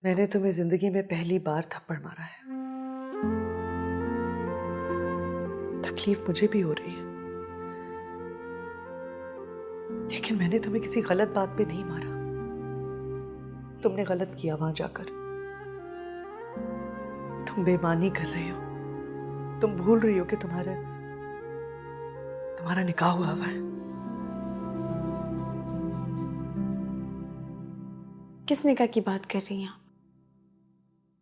मैंने तुम्हें जिंदगी में पहली बार थप्पड़ मारा है। तकलीफ मुझे भी हो रही है, लेकिन मैंने तुम्हें किसी गलत बात पे नहीं मारा। तुमने गलत किया वहां जाकर। तुम बेईमानी कर रहे हो। तुम भूल रही हो कि तुम्हारा निकाह हुआ है। किस निकाह की बात कर रही हैं आप?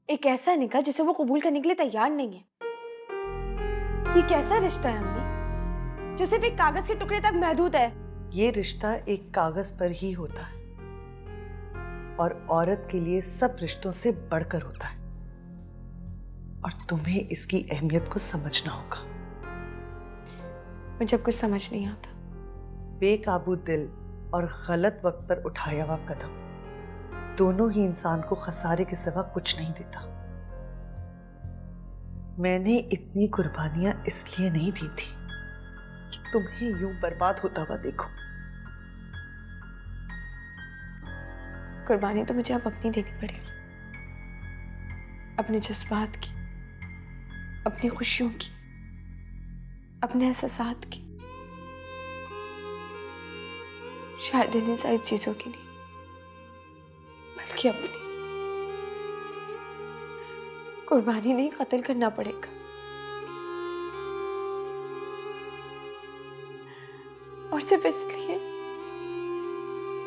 एक ऐसा निकाह जिसे वो कबूल करने के लिए तैयार नहीं है। ये कैसा रिश्ता है अम्मी, जो सिर्फ एक कागज के टुकड़े तक महदूद है? ये रिश्ता एक कागज पर ही होता है और औरत के लिए सब रिश्तों से बढ़कर होता है, और तुम्हें इसकी अहमियत को समझना होगा। मुझे अब कुछ समझ नहीं आता। बेकाबू दिल और गलत वक्त पर उठाया हुआ कदम दोनों ही इंसान को खसारे के सिवा कुछ नहीं देता। मैंने इतनी कुर्बानियां इसलिए नहीं दी थी कि तुम्हें यूं बर्बाद होता हुआ देखो। कुर्बानी तो मुझे अब अपनी देनी पड़ेगी, अपने जज्बात की, अपनी खुशियों की, अपने एहसासात की, शायद इन्हीं सारी चीजों के लिए, बल्कि अपनी। कुर्बानी नहीं, कत्ल करना पड़ेगा। और सिर्फ इसलिए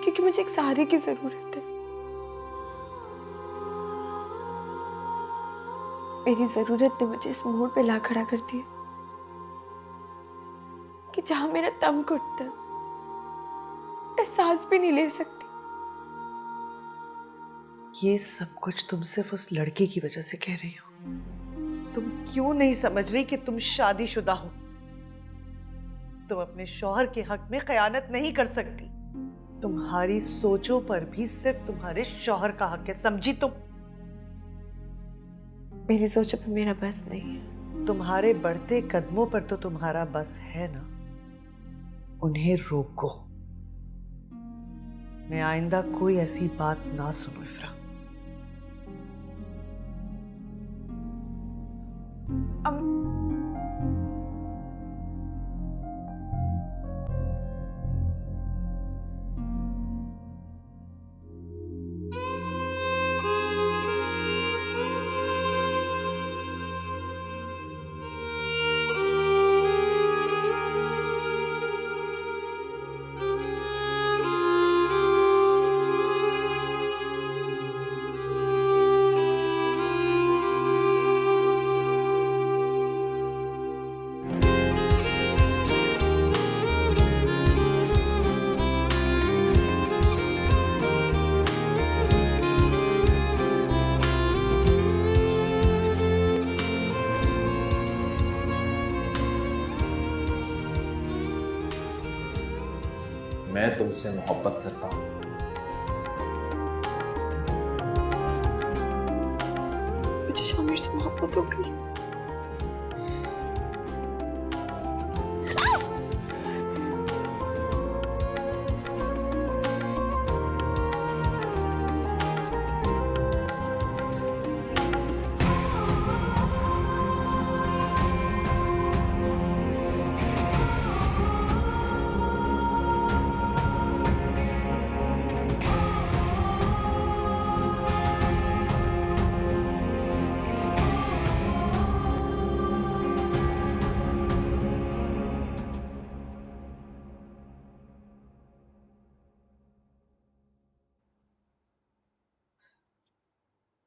क्योंकि मुझे एक सहारे की जरूरत है। मेरी जरूरत ने मुझे इस मोड़ पे ला खड़ा कर दिया कि जहां मेरा दम घुटता है, मैं सांस भी नहीं ले सकती। ये सब कुछ तुम सिर्फ उस लड़के की वजह से कह रही हो। तुम क्यों नहीं समझ रही कि तुम शादीशुदा हो? तुम अपने शौहर के हक में खयानत नहीं कर सकती। तुम्हारी सोचों पर भी सिर्फ तुम्हारे शौहर का हक है, समझी तुम? मेरी सोचों पे मेरा बस नहीं है। तुम्हारे बढ़ते कदमों पर तो तुम्हारा बस है ना, उन्हें रोको। मैं आइंदा कोई ऐसी बात ना सुनूं इफ्रा। मैं तुमसे मोहब्बत करता हूं। मुझे शामिर से मोहब्बत हो गई।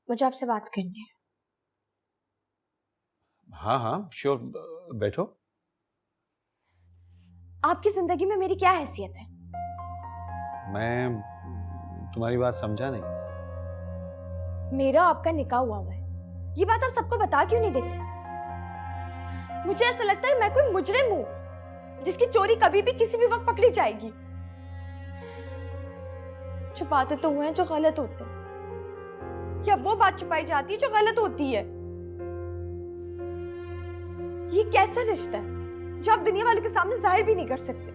मुझे आपसे बात करनी है। हाँ हाँ श्योर, बैठो। आपकी जिंदगी में मेरी क्या हैसियत है? मैं तुम्हारी बात समझा नहीं। मेरा आपका निकाह हुआ है, ये बात आप सबको बता क्यों नहीं देते? मुझे ऐसा लगता है मैं कोई मुजरिम हूं जिसकी चोरी कभी भी किसी भी वक्त पकड़ी जाएगी। छुपाते तो हुए हैं जो गलत होते हैं, या वो बात छुपाई जाती है जो गलत होती है। ये कैसा रिश्ता है जो आप दुनिया वालों के सामने जाहिर भी नहीं कर सकते?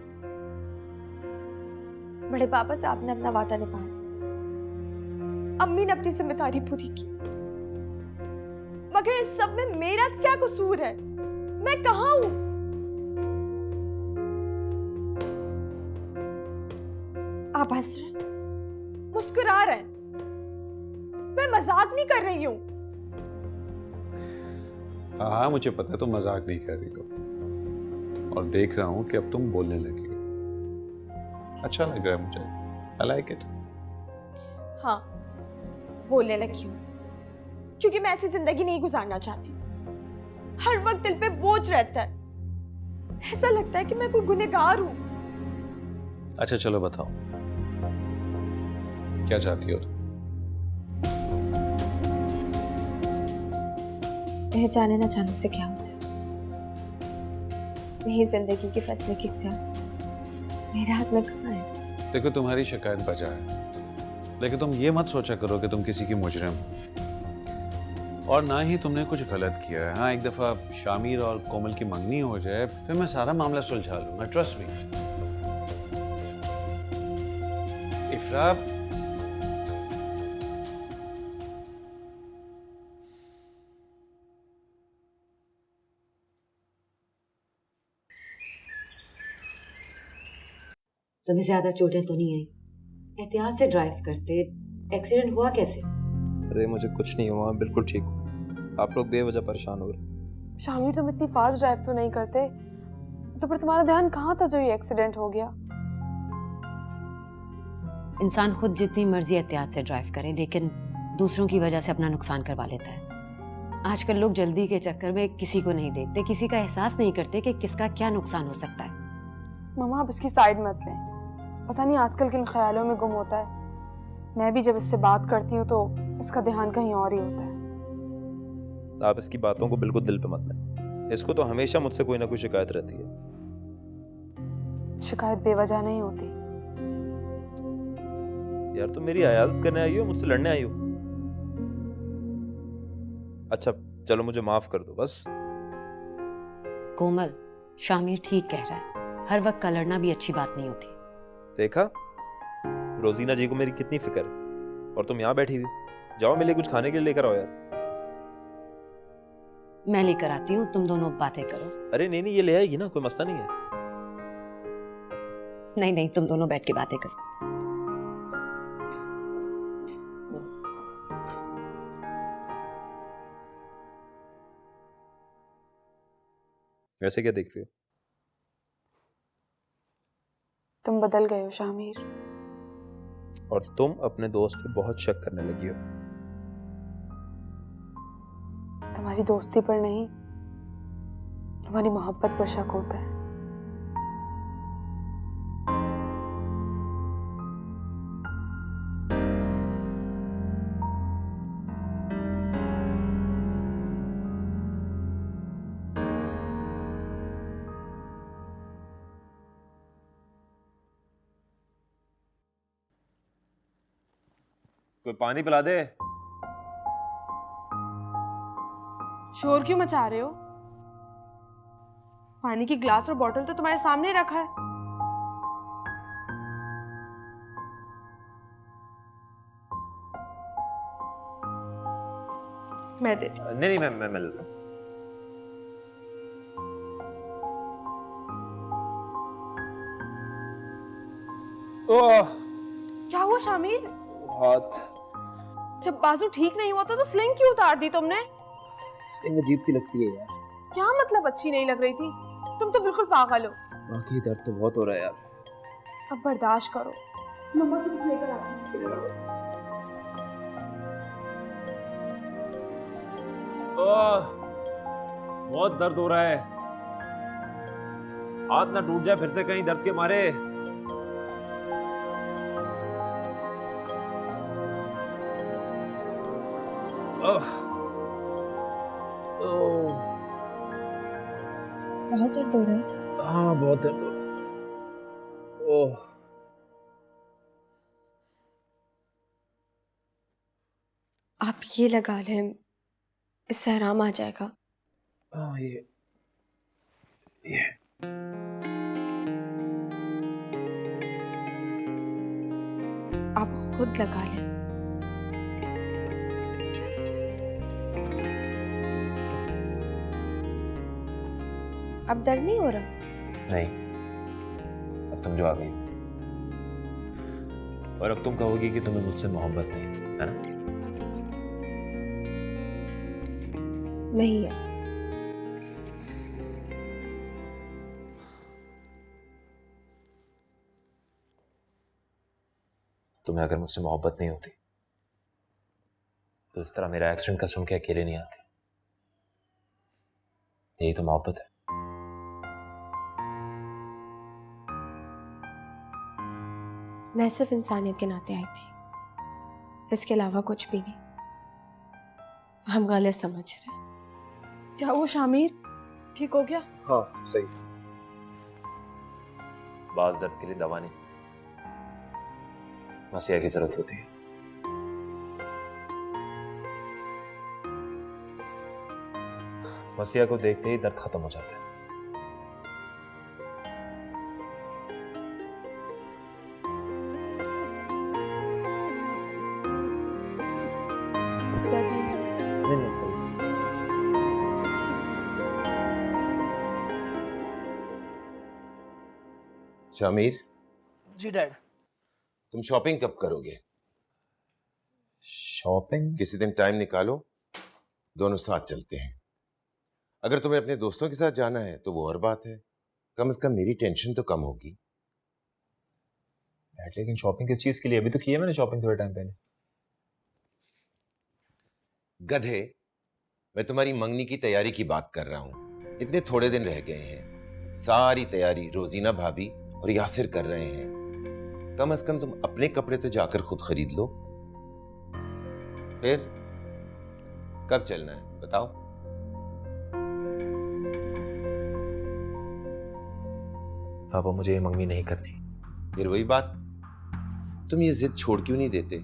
बड़े पापा से आपने अपना वादा निभाया, अम्मी ने अपनी जिम्मेदारी पूरी की, मगर इस सब में मेरा क्या कसूर है? मैं कहाँ हूं? आप हंस रहे, मुस्कुरा रहे, मैं मजाक नहीं कर रही हूं। हाँ हाँ, मुझे पता है तुम मजाक नहीं कर रही हो, और देख रहा हूं कि अब तुम बोलने लगी हो। अच्छा लग रहा है मुझे, आई लाइक इट। हाँ, बोलने लगी हूं क्योंकि मैं ऐसी जिंदगी नहीं गुजारना चाहती। हर वक्त दिल पे बोझ रहता है, ऐसा लगता है कि मैं कोई गुनहगार हूं। अच्छा चलो बताओ, क्या चाहती हो तुम? यह जाने ना जाने से क्या होता है? मेरी जिंदगी के फैसले की इख्तियार मेरे हाथ में कहाँ है? देखो तुम्हारी शिकायत बजा है, लेकिन तुम ये मत सोचा करो कि तुम किसी की मुजरिम हो, और ना ही तुमने कुछ गलत किया है। हाँ, एक दफा शामिर और कोमल की मंगनी हो जाए फिर मैं सारा मामला सुलझा लूंगा, ट्रस्ट मी। इफ्रा, तुम्हें ज्यादा चोटें तो नहीं आई? एहतियात से ड्राइव करते, एक्सीडेंट हुआ कैसे? अरे मुझे कुछ नहीं हुआ, बिल्कुल ठीक हूँ। आप लोग बेवजह परेशान हो रहे। शामिर, तुम इतनी फास्ट ड्राइव तो नहीं करते, तो फिर तुम्हारा ध्यान कहाँ था जो ये एक्सीडेंट हो गया? इंसान खुद जितनी मर्जी एहतियात से ड्राइव करे, लेकिन दूसरों की वजह से अपना नुकसान करवा लेता है। आजकल लोग जल्दी के चक्कर में किसी को नहीं देखते, किसी का एहसास नहीं करते कि किसका क्या नुकसान हो सकता है। मामा, आप इसकी साइड मत लें। पता नहीं आजकल किन ख्यालों में गुम होता है। मैं भी जब इससे बात करती हूँ तो इसका ध्यान कहीं और ही होता है। आप इसकी बातों को बिल्कुल दिल पे मत लें। इसको तो हमेशा मुझसे कोई ना कोई शिकायत रहती है। शिकायत बेवजह नहीं होती। यार तुम मेरी इयादत करने आई हो, मुझसे लड़ने आई हो? अच्छा चलो, मुझे माफ कर दो बस। कोमल, शामिर ठीक कह रहा है, हर वक्त का लड़ना भी अच्छी बात नहीं होती। देखा, रोजीना जी को मेरी कितनी फिक्र है, और तुम यहाँ बैठी हुई। जाओ मेरे लिए कुछ खाने के लिए लेकर आओ यार। मैं लेकर आती हूँ, तुम दोनों बातें करो। अरे नहीं नहीं, ये ले आएगी ना, कोई मसला नहीं है। नहीं नहीं, तुम दोनों बैठ के बातें करो। वैसे क्या देख रही हो? तुम बदल गए हो शामिर। और तुम अपने दोस्त पे बहुत शक करने लगी हो। तुम्हारी दोस्ती पर नहीं, तुम्हारी मोहब्बत पर शक होता है। कोई पानी पिला दे। शोर क्यों मचा रहे हो? पानी की ग्लास और बोतल तो तुम्हारे सामने रखा है। मैं देती हूँ। नहीं नहीं, मैं ले लूं। ओह, क्या हुआ शामिर? हाथ। जब बाजू ठीक नहीं हुआ था तो स्लिंग क्यों उतार दी तुमने? स्लिंग अजीब सी लगती है यार। क्या मतलब अच्छी नहीं लग रही थी? तुम तो बिल्कुल पागल हो। बाकी दर्द तो बहुत हो रहा है यार। अब बर्दाश्त करो, मम्मा से कुछ लेकर आती हूँ। ओह, बहुत दर्द हो रहा है। हाथ ना टूट जाए फिर से कहीं दर्द के मारे। बहुत दर्द हो रहा है। हाँ बहुत दर्द हो रहा है। ओह, आप ये लगा लें, इससे आराम आ जाएगा। हाँ ये आप खुद लगा लें, अब दर्द नहीं हो रहा? नहीं, अब तुम जो आ गई और अब तुम कहोगी कि तुम्हें मुझसे मोहब्बत नहीं, है ना? नहीं है। तुम्हें अगर मुझसे मोहब्बत नहीं होती तो इस तरह मेरा एक्सीडेंट का सुन के अकेले नहीं आती। यही तो मोहब्बत है। मैं सिर्फ इंसानियत के नाते आई थी, इसके अलावा कुछ भी नहीं। हम गलत समझ रहे हैं। क्या वो शामिर ठीक हो गया? हाँ सही। बाज दर्द के लिए दवा नहीं, मसीहा की जरूरत होती है। मसीहा को देखते ही दर्द खत्म हो जाता है। नहीं सही। शामिर, जी डैड। तुम शॉपिंग कब करोगे? शॉपिंग? किसी दिन टाइम निकालो, दोनों साथ चलते हैं। अगर तुम्हें अपने दोस्तों के साथ जाना है तो वो और बात है, कम से कम मेरी टेंशन तो कम होगी। डैड लेकिन शॉपिंग किस चीज के लिए? अभी तो की है मैंने शॉपिंग थोड़े टाइम पहले। गधे, मैं तुम्हारी मंगनी की तैयारी की बात कर रहा हूं। इतने थोड़े दिन रह गए हैं, सारी तैयारी रोजीना भाभी और यासिर कर रहे हैं। कम से कम तुम अपने कपड़े तो जाकर खुद खरीद लो। फिर कब चलना है बताओ? पापा मुझे ये मंगनी नहीं करनी। फिर वही बात, तुम ये जिद छोड़ क्यों नहीं देते?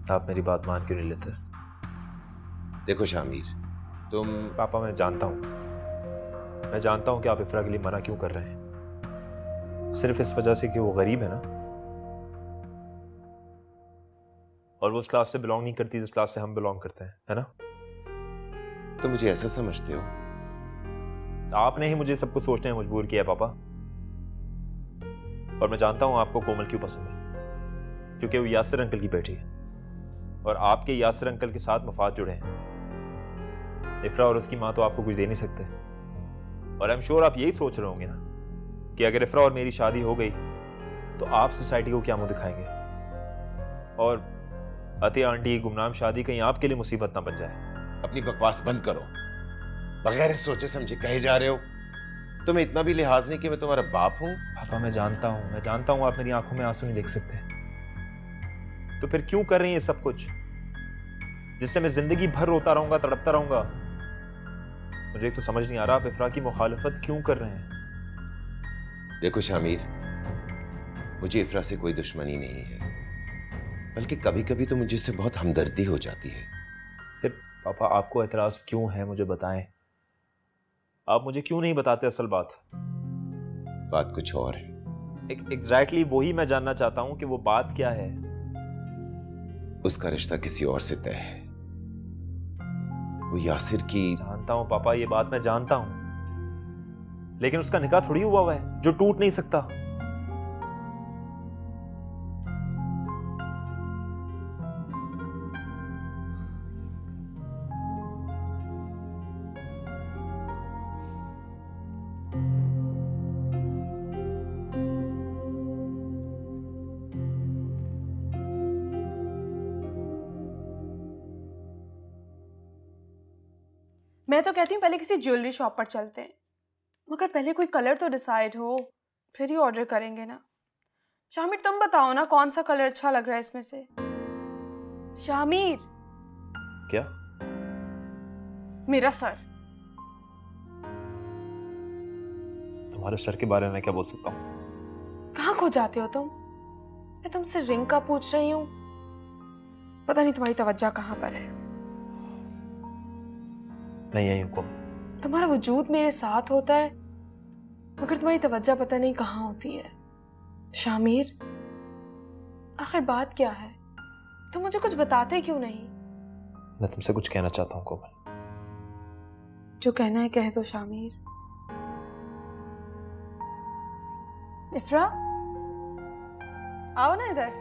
आप मेरी बात मान क्यों नहीं लेते? देखो शामिर, तुम पापा मैं जानता हूं कि आप इफ्रा के लिए मना क्यों कर रहे हैं, सिर्फ इस वजह से कि वो गरीब है ना, और वो उस क्लास से बिलोंग नहीं करती जिस क्लास से हम बिलोंग करते हैं, है ना? तो मुझे ऐसा समझते हो? आपने ही मुझे सब कुछ सोचने में मजबूर किया है पापा। और मैं जानता हूं आपको कोमल क्यों पसंद है, क्योंकि वो यासिर अंकल की बेटी है और आपके यासिर अंकल के साथ मफाद जुड़े हैं। इफ्रा और उसकी माँ तो आपको कुछ दे नहीं सकते, और आई एम श्योर आप यही सोच रहे होंगे ना कि अगर इफ्रा और मेरी शादी हो गई तो आप सोसाइटी को क्या मुंह दिखाएंगे, और अतिया आंटी की गुमनाम शादी कहीं आपके लिए मुसीबत ना बन जाए। अपनी बकवास बंद करो, बगैर सोचे समझे कहे जा रहे हो। तुम्हें इतना भी लिहाज नहीं कि मैं तुम्हारा बाप हूं? पापा मैं जानता हूं आप मेरी आंखों में आंसू नहीं देख सकते, तो फिर क्यों कर रही हैं सब कुछ जिससे मैं जिंदगी भर रोता रहूंगा, तड़पता रहूंगा? मुझे तो समझ नहीं आ रहा आप इफ्रा की मुखालिफत क्यों कर रहे हैं। देखो शामिर, मुझे इफ्रा से कोई दुश्मनी नहीं है, बल्कि कभी कभी तो मुझे से बहुत हमदर्दी हो जाती है। फिर पापा आपको एतराज क्यों है, मुझे बताएं। आप मुझे क्यों नहीं बताते असल बात? बात कुछ और है। एग्जैक्टली वही मैं जानना चाहता हूं कि वो बात क्या है। उसका रिश्ता किसी और से तय है। वो यासिर की। जानता हूं पापा, ये बात मैं जानता हूं, लेकिन उसका निकाह थोड़ी हुआ है जो टूट नहीं सकता। मैं तो कहती हूँ पहले किसी ज्वेलरी शॉप पर चलते हैं, मगर पहले कोई कलर तो डिसाइड हो, फिर ही ऑर्डर करेंगे ना। शामिर तुम बताओ ना कौन सा कलर अच्छा लग रहा है इसमें से। शामिर। क्या? मेरा सर। तुम्हारे सर के बारे में क्या बोल सकता हूँ? कहाँ खो जाते हो तुम? मैं तुमसे रिंग का पूछ रही हूँ, पता नहीं तुम्हारी तवज्जो कहाँ पर है। नहीं यहीं को। तुम्हारा वजूद मेरे साथ होता है, मगर तुम्हारी तवज्जो पता नहीं कहाँ होती है। शामिर, आखिर बात क्या है? तुम मुझे कुछ बताते क्यों नहीं? मैं तुमसे कुछ कहना चाहता हूँ कोमल। जो कहना है कह दो शामिर। इफ्रा, आओ ना इधर।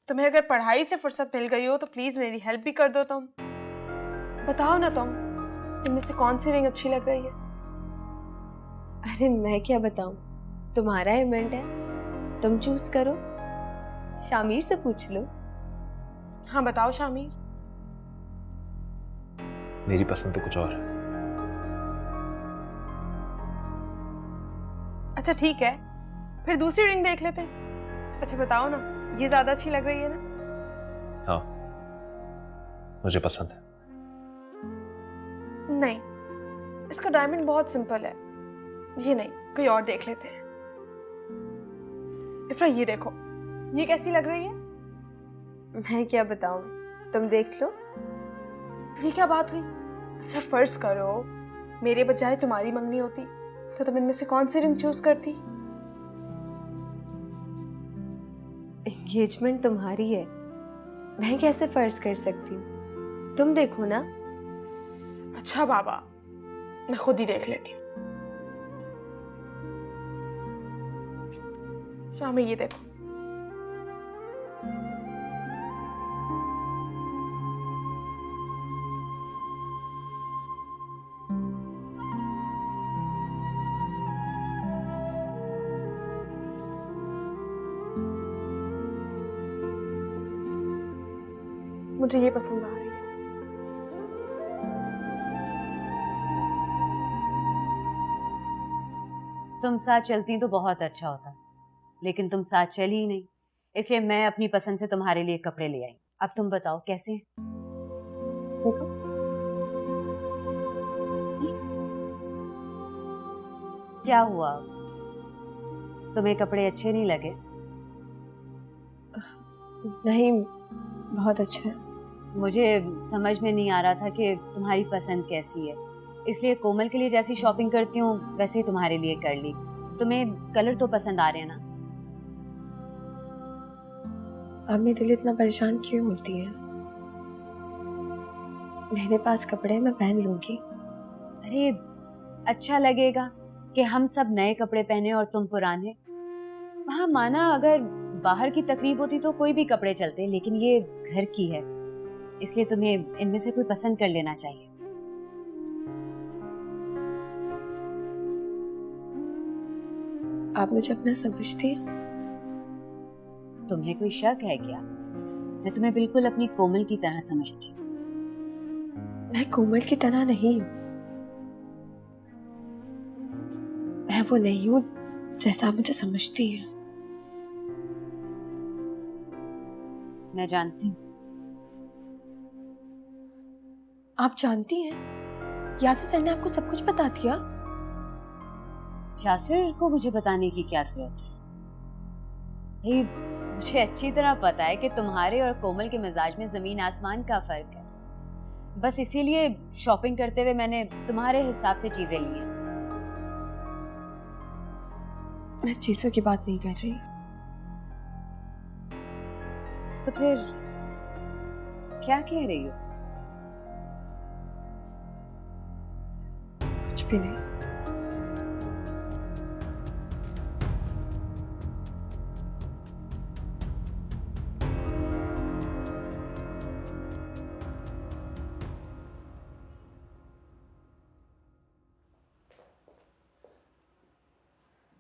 तुम्हें अगर पढ़ाई से फुर्सत मिल गई हो तो प्लीज मेरी हेल्प भी कर दो। तुम बताओ ना, तुम इनमें से कौन सी रिंग अच्छी लग रही है? अरे मैं क्या बताऊं, तुम्हारा इवेंट है, तुम चूज करो। शामिर से पूछ लो। हाँ बताओ शामिर। मेरी पसंद तो कुछ और है। अच्छा ठीक है, फिर दूसरी रिंग देख लेते हैं। अच्छा बताओ ना, ये ज्यादा अच्छी लग रही है ना? हाँ, मुझे पसंद है। नहीं, इसका डायमंड बहुत सिंपल है। ये नहीं, कोई और देख लेते हैं। इफ्रा ये देखो, ये कैसी लग रही है? मैं क्या बताऊं, तुम देख लो। ये क्या बात हुई? अच्छा फर्ज करो मेरे बजाय तुम्हारी मंगनी होती तो तुम इनमें से कौन सी रिंग चूज करती? एंगेजमेंट तुम्हारी है, मैं कैसे फर्ज कर सकती हूँ? तुम देखो ना। अच्छा बाबा, मैं खुद ही देख लेती हूँ। शामिर ये देखो। मुझे ये पसंद आ रही है। तुम साथ चलती तो बहुत अच्छा होता, लेकिन तुम साथ चली ही नहीं, इसलिए मैं अपनी पसंद से तुम्हारे लिए कपड़े ले आई। अब तुम बताओ कैसे हैं? देखो, क्या हुआ? तुम्हें कपड़े अच्छे नहीं लगे? नहीं, बहुत अच्छा है। मुझे समझ में नहीं आ रहा था कि तुम्हारी पसंद कैसी है, इसलिए कोमल के लिए जैसी शॉपिंग करती हूँ वैसे ही तुम्हारे लिए कर ली। तुम्हें कलर तो पसंद आ रहे हैं ना? आप मेरे लिए इतना परेशान क्यों होती हैं? मेरे पास कपड़े, मैं पहन लूंगी। अरे अच्छा लगेगा कि हम सब नए कपड़े पहने और तुम पुराने। वहां माना अगर बाहर की तकरीब होती तो कोई भी कपड़े चलते, लेकिन ये घर की है, इसलिए तुम्हें इनमें से कोई पसंद कर लेना चाहिए। आप मुझे अपना समझती हैं? तुम्हें कोई शक है क्या? मैं तुम्हें बिल्कुल अपनी कोमल की तरह समझती हूँ। मैं कोमल की तरह नहीं हूँ। मैं वो नहीं हूँ जैसा आप मुझे समझती हैं। मैं जानती हूँ। आप जानती हैं, यासिर सर ने आपको सब कुछ बता दिया। यासिर को मुझे बताने की क्या जरूरत है? भाई मुझे अच्छी तरह पता है कि तुम्हारे और कोमल के मिजाज में जमीन आसमान का फर्क है। बस इसीलिए शॉपिंग करते हुए मैंने तुम्हारे हिसाब से चीजें ली हैं। मैं चीजों की बात नहीं कर रही। तो फिर क्या कह रही हो? कुछ भी नहीं।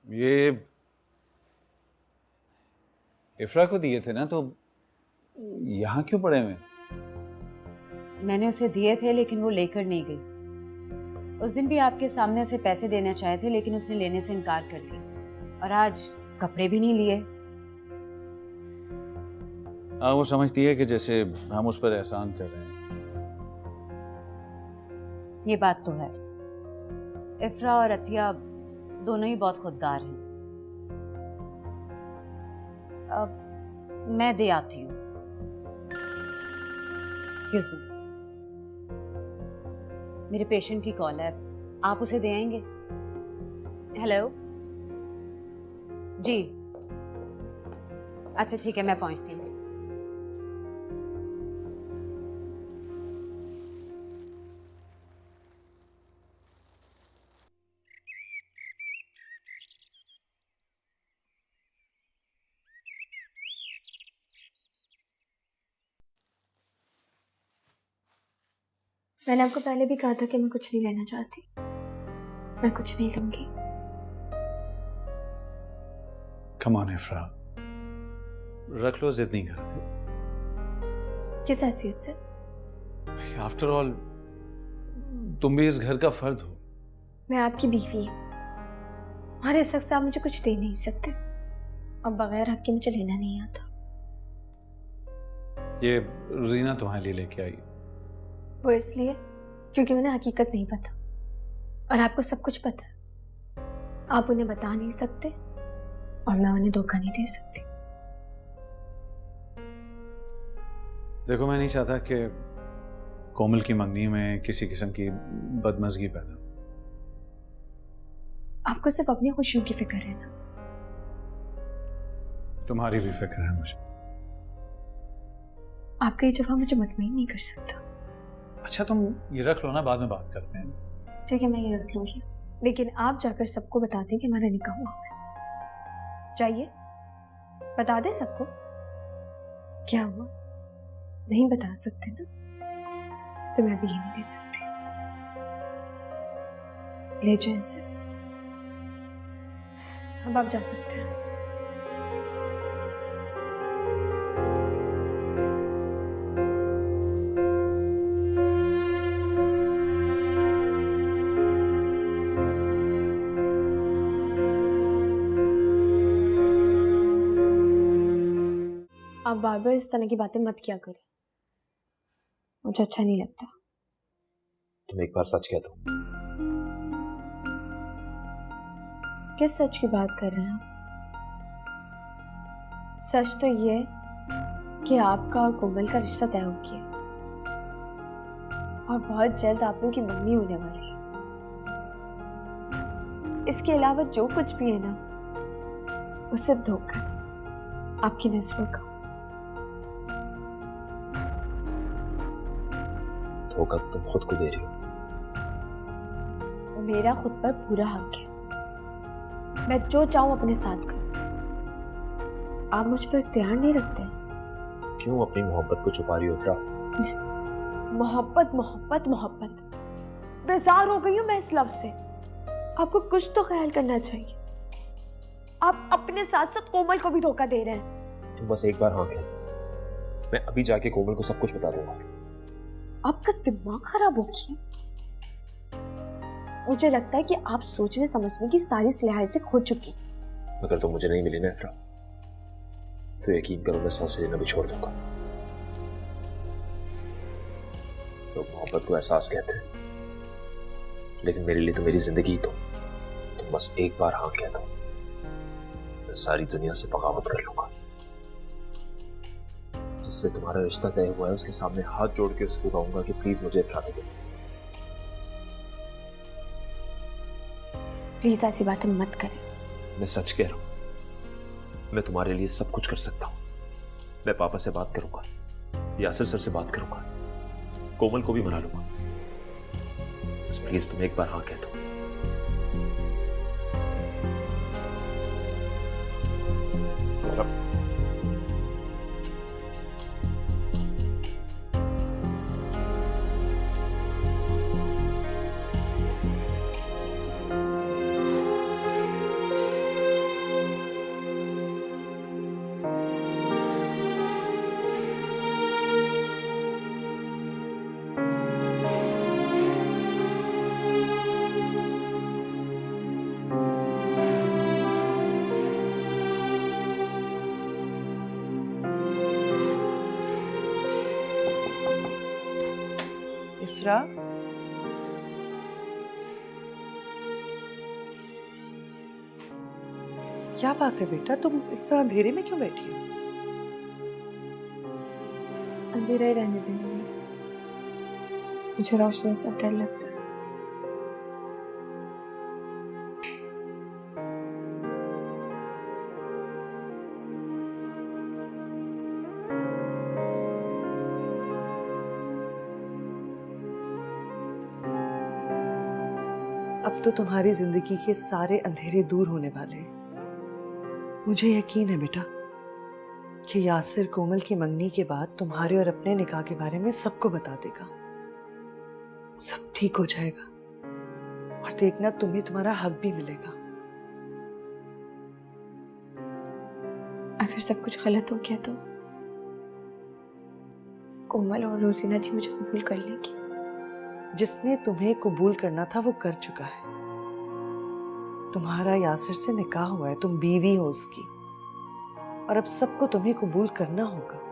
ये इफ्रा को दिए थे ना, तो यहाँ क्यों पड़े हुए? मैंने उसे दिए थे लेकिन वो लेकर नहीं गई। उस दिन भी आपके सामने उसे पैसे देना चाहे थे लेकिन उसने लेने से इनकार कर दिया, और आज कपड़े भी नहीं लिए। हाँ, वो समझती है कि जैसे हम उस पर एहसान कर रहे हैं। ये बात तो है, इफ्रा और अतिया दोनों ही बहुत खुददार हैं। अब मैं दे आती हूँ। Excuse me, मेरे पेशेंट की कॉल है, आप उसे दे आएंगे? हेलो जी, अच्छा ठीक है, मैं पहुंचती हूँ। मैंने आपको पहले भी कहा था कि मैं कुछ नहीं लेना चाहती। मैं कुछ नहीं लूंगी। कम ऑन इफ्रा, रख लो, जिद नहीं करते। किस हैसियत से? आफ्टर ऑल तुम भी इस घर का फर्द हो। मैं आपकी बीवी हूँ और इस वक्त से आप मुझे कुछ दे नहीं सकते। अब बगैर हक के मुझे लेना नहीं आता। ये रोजीना तुम्हारे लिए लेके आई। वो इसलिए क्योंकि उन्हें हकीकत नहीं पता और आपको सब कुछ पता है। आप उन्हें बता नहीं सकते और मैं उन्हें धोखा नहीं दे सकती। देखो, मैं नहीं चाहता कि कोमल की मंगनी में किसी किस्म की बदमज़गी पैदा हो। आपको सिर्फ अपनी खुशियों की फिक्र है ना? तुम्हारी भी फिक्र है मुझे। आपका ये जवाब मुझे मुतमईन नहीं कर सकता। अच्छा, तुम ये रख लो ना, बाद में बात करते हैं। ठीक है, मैं ये रख लूंगी, लेकिन आप जाकर सबको बता दें कि हमारा निकाह हुआ है। जाइए, बता दें सबको। क्या हुआ? नहीं बता सकते ना, तो मैं भी ये नहीं दे सकती। ले जाए इसे। अब आप जा सकते हैं। आप बार बार इस तरह की बातें मत किया करें, मुझे अच्छा नहीं लगता। तुम एक बार सच कह दो। किस सच की बात कर रहे हैं आप? सच तो ये है कि आपका और कोमल का रिश्ता तय हो गया और बहुत जल्द आप लोगों की मंगनी होने वाली है। इसके अलावा जो कुछ भी है ना, वो सिर्फ धोखा है, आपकी नजरों का। धोखा तुम खुद को दे रही हो। मेरा खुद पर पूरा हक है, मैं जो चाहूं अपने साथ करूं। आप मुझ पर इख्तियार नहीं रखते। क्यों अपनी मोहब्बत को छुपा रही हो इफ्रा? मोहब्बत मोहब्बत मोहब्बत, बेजार हो गई हूं मैं इस लफ्ज से। आपको कुछ तो ख्याल करना चाहिए। आप अपने साथ साथ कोमल को भी धोखा दे रहे हैं। तुम बस एक बार हाँ कह दो, मैं अभी जाके कोमल को सब कुछ बता दूंगा। आपका दिमाग खराब हो गया। मुझे लगता है कि आप सोचने समझने की सारी सलाहियतें खो चुकी। अगर तुम मुझे नहीं मिली ना इफ्रा, तो यकीन करो मैं सांसें लेना भी छोड़ दूंगा। लोग मोहब्बत को एहसास कहते हैं, लेकिन मेरे लिए तो मेरी जिंदगी ही तुम बस एक बार हाँ कह दो, मैं सारी दुनिया से बगावत कर लूंगा। जिससे तुम्हारा रिश्ता तय हुआ है उसके सामने हाथ जोड़ के उसको कहूंगा कि प्लीज मुझे इफ्रा दे दे। प्लीज ऐसी बातें मत करें। मैं सच कह रहा हूं, मैं तुम्हारे लिए सब कुछ कर सकता हूं। मैं पापा से बात करूंगा, यासिर सर से बात करूंगा, कोमल को भी मना लूंगा। बस प्लीज तुम एक बार हाँ कह दो। इफ्रा, क्या बात है बेटा, तुम इस तरह अंधेरे में क्यों बैठी हो? अंधेरा ही रहने देंगे, मुझे रोशनी से डर लगता है। अब तो तुम्हारी जिंदगी के सारे अंधेरे दूर होने वाले हैं। मुझे यकीन है बेटा कि यासिर कोमल की मंगनी के बाद तुम्हारे और अपने निकाह के बारे में सबको बता देगा। सब ठीक हो जाएगा और देखना तुम्हें तुम्हारा हक भी मिलेगा। अगर सब कुछ गलत हो गया तो कोमल और रोजीना जी मुझे कबूल कर लेगी। जिसने तुम्हें कबूल करना था वो कर चुका है। तुम्हारा यासिर से निकाह हुआ है, तुम बीवी हो उसकी, और अब सबको तुम्हें कबूल करना होगा।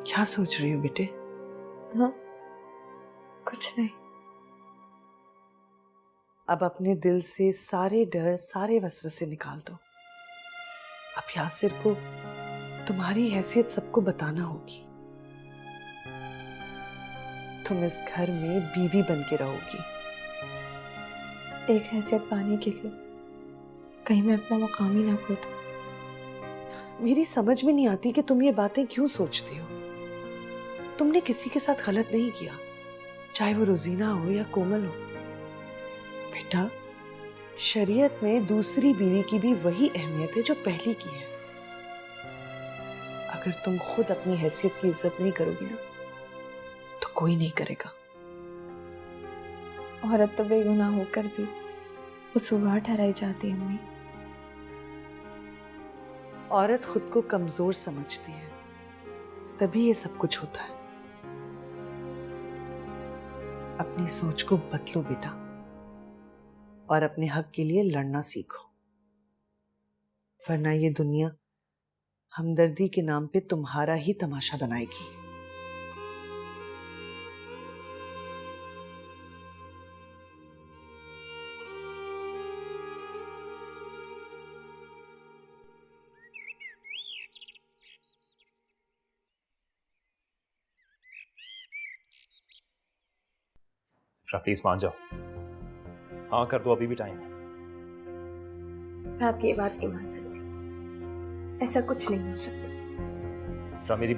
क्या सोच रही हो बेटे? हाँ, कुछ नहीं। अब अपने दिल से सारे डर, सारे वसवसे निकाल दो। अब यासिर को तुम्हारी हैसियत सबको बताना होगी। तुम इस घर में बीवी बन के रहोगी। एक हैसियत पाने के लिए कहीं मैं अपना मकाम ही ना खो दूं। मेरी समझ में नहीं आती कि तुम ये बातें क्यों सोचती हो। तुमने किसी के साथ गलत नहीं किया, चाहे वो रोजीना हो या कोमल हो। बेटा, शरीयत में दूसरी बीवी की भी वही अहमियत है जो पहली की है। अगर तुम खुद अपनी हैसियत की इज्जत नहीं करोगी ना, तो कोई नहीं करेगा। औरत तो बेगुनाह होकर भी कसूरवार ठहराई जाती है अम्मी। औरत खुद को कमजोर समझती है, तभी ये सब कुछ होता है। अपनी सोच को बदलो बेटा, और अपने हक के लिए लड़ना सीखो, वरना ये दुनिया हमदर्दी के नाम पे तुम्हारा ही तमाशा बनाएगी। इफ्रा प्लीज मान जाओ, हाँ कर दो, अभी भी टाइम है। मैं आपकी ये बात नहीं मान सकती। ऐसा कुछ नहीं हो सकता। इफ्रा मेरी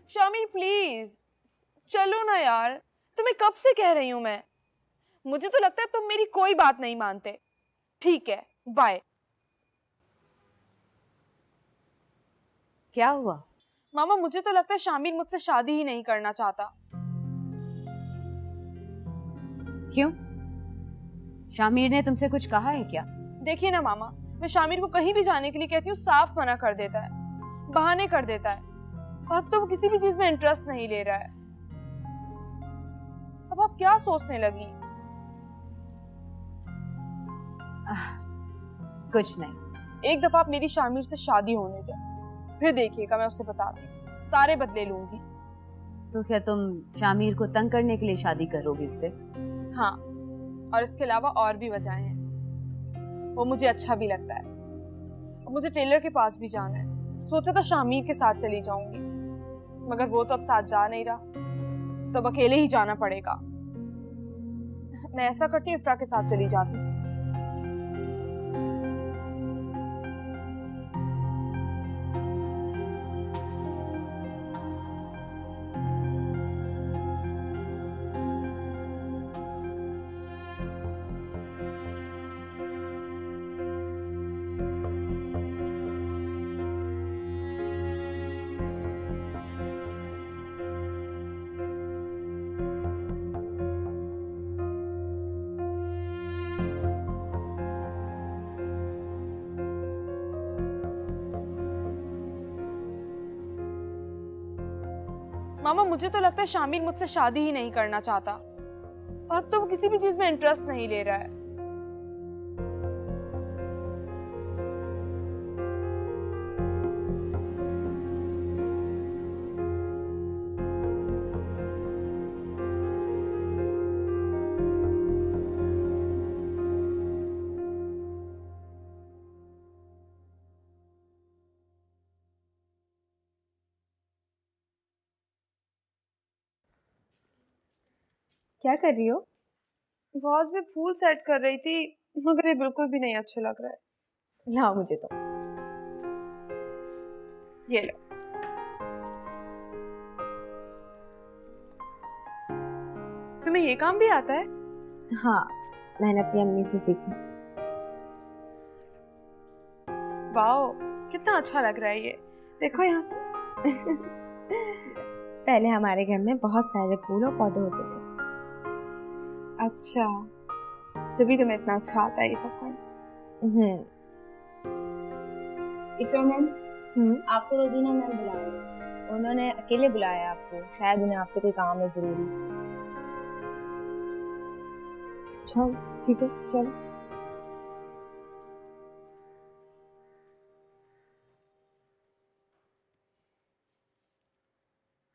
शामिर प्लीज चलो ना यार, तुम्हें कब से कह रही हूं मैं। मुझे तो लगता है तुम मेरी कोई बात नहीं मानते। ठीक है, बाय। क्या हुआ? मामा, मुझे तो लगता है शामिर मुझसे शादी ही नहीं करना चाहता। क्यों? शामिर ने तुमसे कुछ कहा है क्या? देखिए ना मामा, मैं शामिर को कहीं भी जाने के लिए कहती हूँ, साफ मना कर देता है, बहाने कर देता है, और अब तो वो किसी भी चीज में इंटरेस्ट नहीं ले रहा है। अब आप क्या सोचने लगी? कुछ नहीं। एक दफा आप मेरी शामिर से शादी होने दे, फिर देखिएगा मैं उससे बताती हूँ, सारे बदले लूंगी। तो क्या तुम शामिर को तंग करने के लिए शादी करोगी उससे? हाँ, और इसके अलावा और भी वजहें हैं। वो मुझे अच्छा भी लगता है, और मुझे टेलर के पास भी जाना है। सोचा था शामिर के साथ चली जाऊंगी, मगर वो तो अब साथ जा नहीं रहा, तो अब अकेले ही जाना पड़ेगा। मैं ऐसा करती हूँ, इफ्रा के साथ चली जाती हूँ। मामा, मुझे तो लगता है शामिर मुझसे शादी ही नहीं करना चाहता, और अब तो वो किसी भी चीज में इंटरेस्ट नहीं ले रहा है। क्या कर रही हो? वाज में फूल सेट कर रही थी, मगर ये बिल्कुल भी नहीं अच्छा लग रहा है। लाओ मुझे तो। ये लो। तुम्हें ये काम भी आता है? हाँ, मैंने अपनी अम्मी से सीखा। वाओ, कितना अच्छा लग रहा है ये। देखो यहाँ से। पहले हमारे घर में बहुत सारे फूल और पौधे होते थे। अच्छा, तभी तुम्हें इतना अच्छा आता है ये सब करना। इकरा मैम, आपको रोजीना मैम बुला रही है। उन्होंने अकेले बुलाया है आपको, शायद उन्हें आपसे कोई काम है जरूरी। चलो ठीक है, चलो।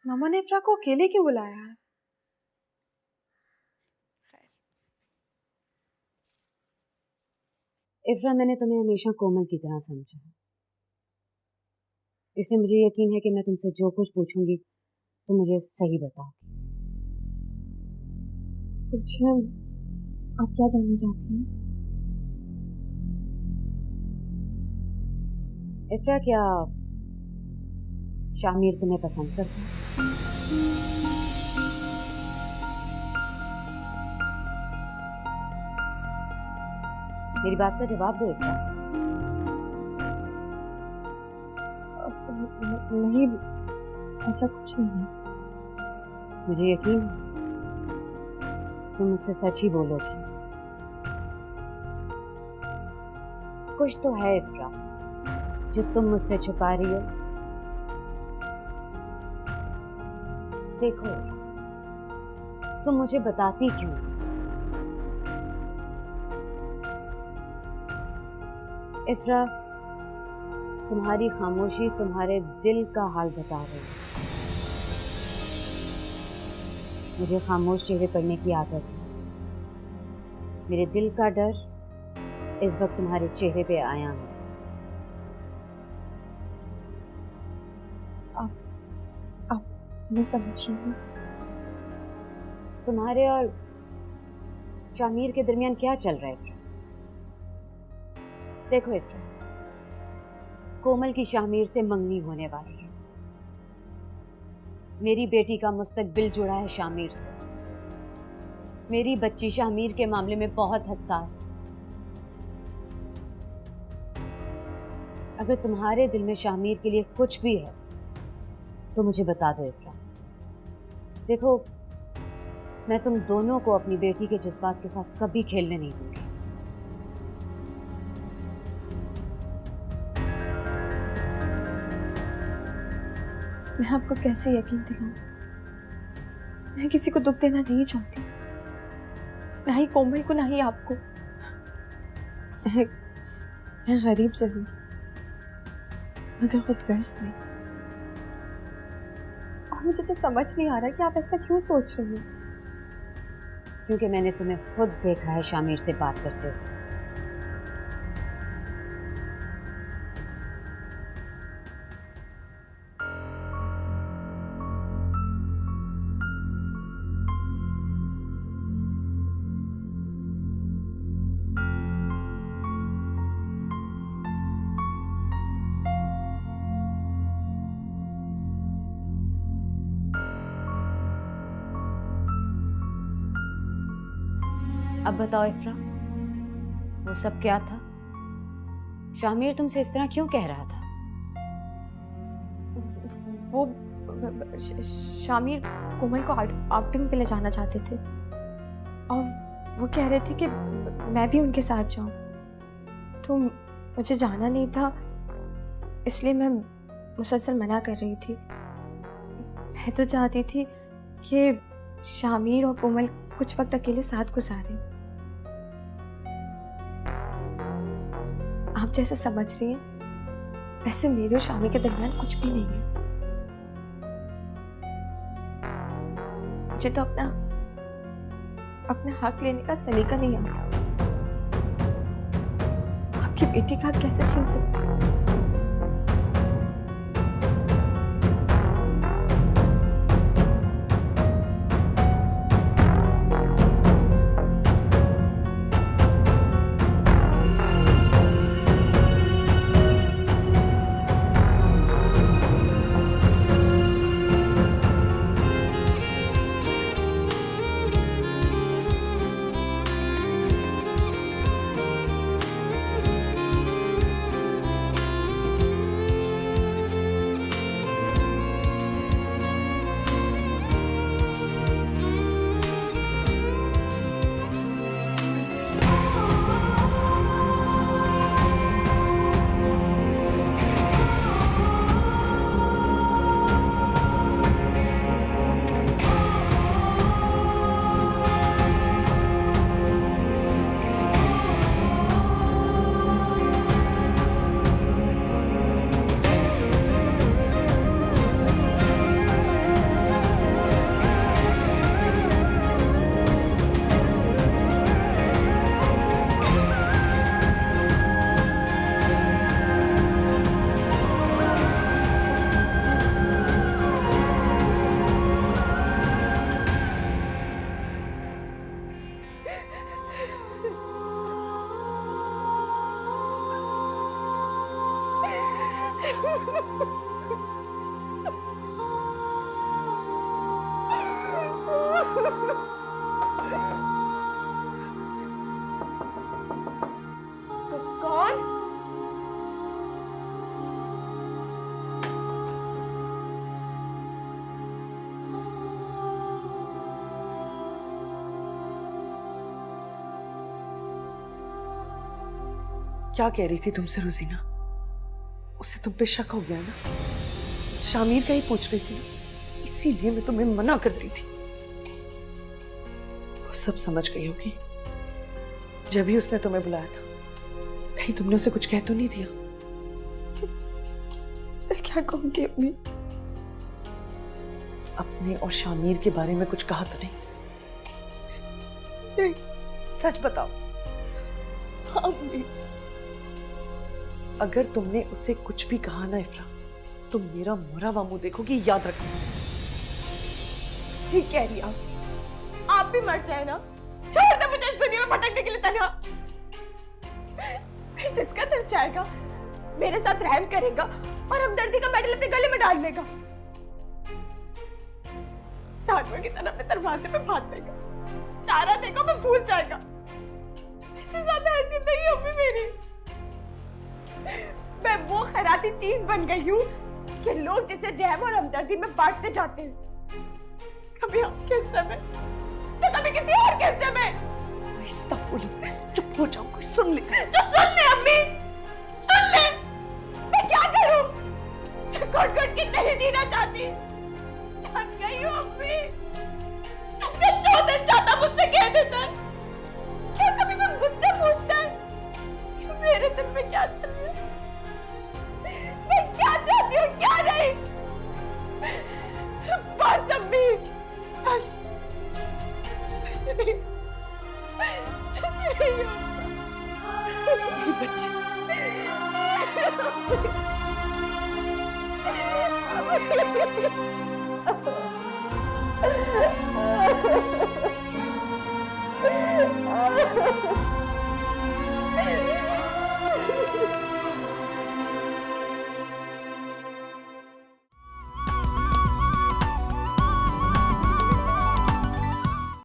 मामा ने इफ्रा को अकेले क्यों बुलाया है? इफ्रा, मैंने तुम्हें हमेशा कोमल की तरह समझा है, इसलिए मुझे यकीन है कि मैं तुमसे जो कुछ पूछूंगी तुम मुझे सही बताओगी। पूछिए, आप क्या जानना चाहती हैं? इफ्रा, क्या शामिर तुम्हें पसंद करता है? मेरी बात का जवाब दो इफ्रा। नहीं, ऐसा कुछ नहीं है। मुझे यकीन है तुम मुझसे सच ही बोलोगी। कुछ तो है इफ्रा जो तुम मुझसे छुपा रही हो। देखो इफ्रा, तुम मुझे बताती क्यों? इफ्रा, तुम्हारी खामोशी तुम्हारे दिल का हाल बता रही है। मुझे खामोश चेहरे पढ़ने की आदत है। मेरे दिल का डर इस वक्त तुम्हारे चेहरे पे आया है। मैं समझ रही हूँ। तुम्हारे और शामिर के दरमियान क्या चल रहा है इफ्रा? देखो इफ्रा, कोमल की शामिर से मंगनी होने वाली है। मेरी बेटी का मुस्तकबिल जुड़ा है शामिर से। मेरी बच्ची शामिर के मामले में बहुत हसास है। अगर तुम्हारे दिल में शामिर के लिए कुछ भी है तो मुझे बता दो इफ्रा। देखो, मैं तुम दोनों को अपनी बेटी के जज्बात के साथ कभी खेलने नहीं दूंगी। मैं आपको कैसे यकीन दिलाऊं? मैं किसी को दुख देना नहीं चाहती, ना ही कोमल को, ना ही आपको। मैं गरीब जरूर, मगर खुदगर्ज नहीं। और मुझे तो समझ नहीं आ रहा कि आप ऐसा क्यों सोच रही हो। क्योंकि मैंने तुम्हें खुद देखा है शामिर से बात करते हुए। अब बताओ इफ्रा, वो सब क्या था? शामिर तुमसे इस तरह क्यों कह रहा था? वो शामिर कोमल को आउटिंग पे ले जाना चाहते थे और वो कह रहे थे कि मैं भी उनके साथ जाऊं, तो मुझे जाना नहीं था, इसलिए मैं मुसलसल मना कर रही थी। मैं तो चाहती थी कि शामिर और कोमल कुछ वक्त अकेले साथ गुजारें। आप जैसे समझ रही हैं वैसे मेरे और शामिर के दरमियान कुछ भी नहीं है। मुझे तो अपना हक लेने का सलीका नहीं आता। आपकी बेटी का हक कैसे छीन सकती हूँ? कौन? क्या कह रही थी तुमसे रोजीना? उसे तुम पे शक हो गया ना? शामिर का ही पूछ रही थी ना, इसीलिए मैं तुम्हें मना करती थी। वो सब समझ गई होगी। जब भी उसने तुम्हें बुलाया था, कहीं तुमने उसे कुछ कह तो नहीं दिया? मैं क्या कहूंगी अम्मी? अपने और शामिर के बारे में कुछ कहा तो नहीं? नहीं, सच बताओ। हाँ अम्मी। अगर तुमने उसे कुछ भी कहा ना इफ्रा, तो मेरा मुरा हुआ मुंह देखोगी, याद रखना। ठीक कह रही आप भी मर जाए ना, छोड़ दे मुझे इस दुनिया में भटकने के लिए तन्हा। फिर जिसका दिल चाहेगा मेरे साथ रहम करेगा और हमदर्दी का मेडल अपने गले में डाल लेगा, जानवर की तरह अपने दरवाजे पे भाग देगा, चारा देगा, मैं भूल जाएगा। इससे ज्यादा ऐसी नहीं है अम्मी मेरी। मैं वो खैराती चीज बन गई हूँ कि लोग जिसे रहम और हमदर्दी में बांटते जाते हैं, कभी आपके हिस्से में तो कभी किसी और के हिस्से में। आहिस्ता बोलो, चुप हो जाओ, कोई सुन ले। तो सुन ले अम्मी, सुन ले। मैं क्या करूं? घुट घुट के नहीं जीना चाहती, थक गई हूँ अम्मी। जिसका जो दिल चाहता मुझसे कह देता है। क्या कभी कोई मुझसे पूछता है कि मेरे दिल में क्या चल रहा है, मैं क्या चाहती हूँ क्या नहीं? बस अम्मी, बस नहीं, मेरी बच्ची, Oh